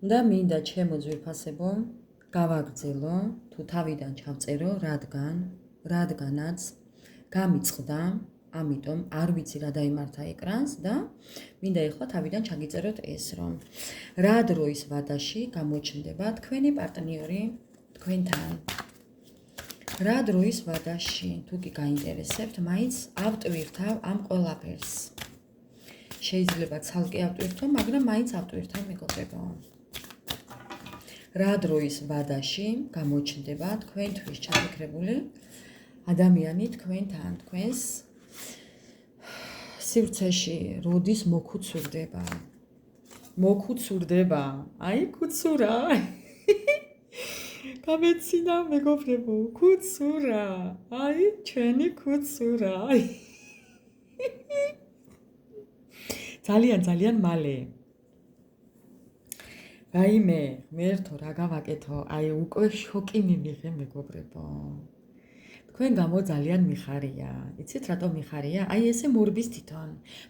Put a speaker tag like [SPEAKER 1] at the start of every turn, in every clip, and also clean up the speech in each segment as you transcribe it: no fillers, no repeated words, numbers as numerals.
[SPEAKER 1] და მინდა ჩემო ძვირფასებო გავაგრძელო თუ თავიდან ჩავწერო რადგანაც გამიწყდა, ამიტომ არ ვიცი რა დაიმართა ეკრანს და მინდა ეხლა თავიდან ჩაგიწეროთ ეს რომ რა დროის ვადაში გამოჩნდება თქვენი პარტნიორი თქვენთან. რა დროის ვადაში თუ კი გაინტერესებთ, მაინც ავტვირთავ ამ ყველაფერს. შეიძლება ცალკე ავტვირთო, მაგრამ მაინც ავტვირთავ მეგობრებო. რა დროის ვადაში გამოჩნდება თქვენთვის ჩაფიქრებული ადამიანი თქვენთან, თქვენს სივრცეში, როდის მოხუცურდება. აი, კუცურა. გამეცინა მეგობრებო, კუცურა. აი, ჩვენი კუცურა. ძალიან მალე. რაიმე, მერთო რა გავაკეთო, აი უკვე შოკი მიმიღე მეგობრებო. თქვენ გამო ძალიან მიხარია. იცით რატო მიხარია? აი ესე მორბის თვითონ.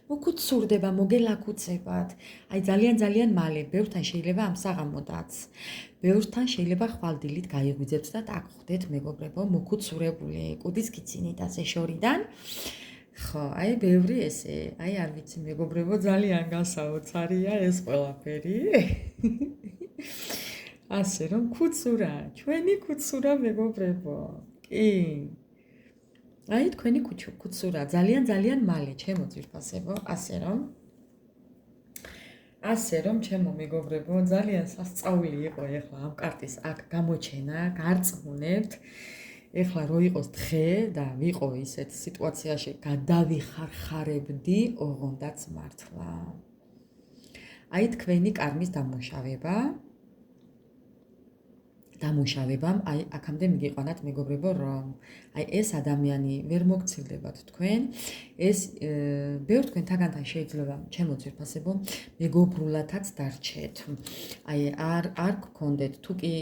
[SPEAKER 1] მოგუცურდება, მოგელაქუცებათ. აი ძალიან მალე, ბევრთან შეიძლება ამსაღამოდაც. ბევრთან შეიძლება ხვალდილით გაიღვიძებთ და დაგხვდეთ მეგობრებო, მოგუცურებული, კუდის გიცინით ასე შორიდან. ხო, აი ბევრი ესე, აი არ ვიცი მეგობრებო, ძალიან გასაოცარია ეს ყველაფერი. ასე რომ კუცურა, ჩვენი კუცურა მეგობრებო. კი. აი თქვენი კუცურა ძალიან მალე, ჩემო ძვირფასებო, ასე რომ ჩემო მეგობრებო, ძალიან სასწაული იყო ეხლა ამ კარტის აქ გამოჩენა, გარწმუნებთ. ეხლა რო იყოს დღე და ვიყო ისეთ სიტუაციაში გადავიხარხარებდი ოღონდაც მართლა. აი თქვენი კარმის დამუშავებამ აი აქამდე მიგიყვანათ მეგობრებო რომ აი ეს ადამიანი ვერ მოგცილდებათ თქვენ ეს ბევრ თქვენთაგანთან შეიძლება ჩემო ძვირფასებო მეგობრულათაც დარჩეთ აი არ გქონდეთ თუ კი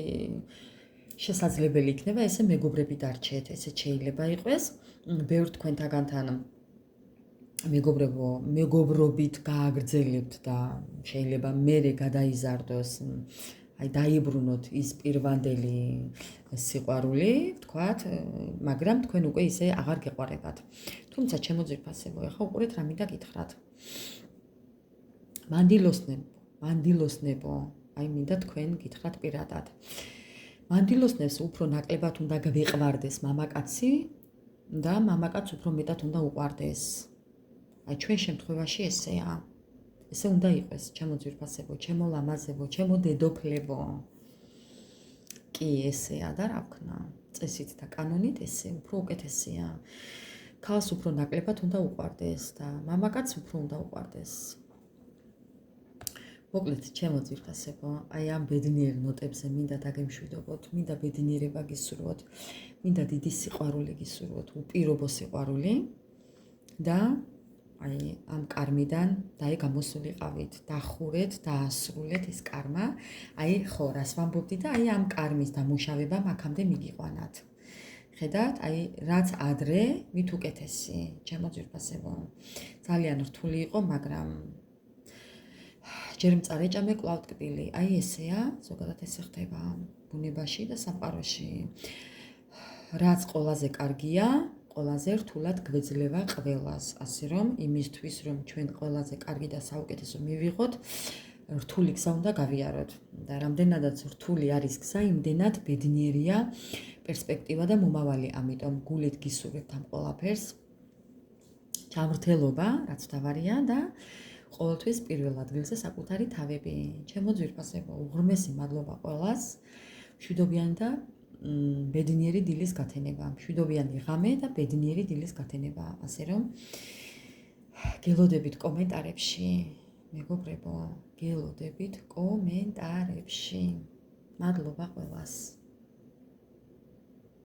[SPEAKER 1] შესაძლებელი იქნება ესე მეგობრები დარჩეთ ესე შეიძლება იყოს ბევრ თქვენთაგანთან მეგობრობით გააგრძელებთ და შეიძლება მერე გადაიზარდოს აი დაიბრუნოთ ის პირვანდელი სიყვარული, თქვათ, მაგრამ თქვენ უკვე ისე აღარ გეყვარებათ. თუმცა ჩემო ძვირფასებო, ახლა უყურეთ რა მინდა გითხრათ. მანდილოსნებო, აი მინდა თქვენ გითხრათ პირადად. მანდილოსნებს უფრო ნაკლებად უნდა გვიყვარდეს მამაკაცი და მამაკაც უფრო მეტად უნდა უყვარდეს. აი ჩვენ შემთხვევაში ესეა. ესე უნდა იყოს, ჩემო ძვირფასებო, ჩემო ლამაზებო, ჩემო დედოფლებო. კი, ესეა და რა ვქნა, წესით და კანონით ესე უფრო უკეთესია. ქალს უფრო ნაკლებად უნდა უყვარდეს და მამაკაც უფრო უნდა უყვარდეს. მოკლედ, ჩემო ძვირფასებო, აი ამ ბედნიერ ნოტებზე მინდა დაგემშვიდობოთ, მინდა ბედნიერება გისურვოთ, მინდა დიდი სიყვარული გისურვოთ, უპირობო სიყვარული და აი ამ კარმიდან დაი გამოსულიყავით, დახურეთ, დაასრულეთ ეს კარმა. აი ხო, რას ვამბობდი და აი ამ კარმის დამუშავებამ აქამდე მიგიყვანათ. ხედავთ, აი რაც ადრე, მით უკეთესი, ჩემო ძვირფასებო. ძალიან რთული იყო, მაგრამ ჯერ მწარეჭამე კვლავ ტკბილი. აი ესეა, ზოგადად ესე ხდება ბუნებაში და სამყაროში. რაც ყველაზე კარგია, ყველაზე რთულად გვეძლევა ყველას, ასე რომ იმისთვის რომ ჩვენ ყველაზე კარგი და საუკეთესო მივიღოთ, რთული გზა უნდა გავიაროთ და რამდენადაც რთული არის გზა, იმდენად ბედნიერია პერსპექტივა და მომავალი, ამიტომ გულით გისურვებთ ამ ყველაფერს. ჩამრთელობა, რაც თავარია და ყოველთვის პირველ ადგილზე საკუთარი თავები. ჩემო ძვირფასებო, უღრმესი მადლობა ყველას. მშვიდობიანი და ბედნიერი დილის გათენება, მშვიდობიანი ღამე და ბედნიერი დილის გათენება, ასე რომ გელოდებით კომენტარებში, მეგობრებო, გელოდებით კომენტარებში. მადლობა ყველას.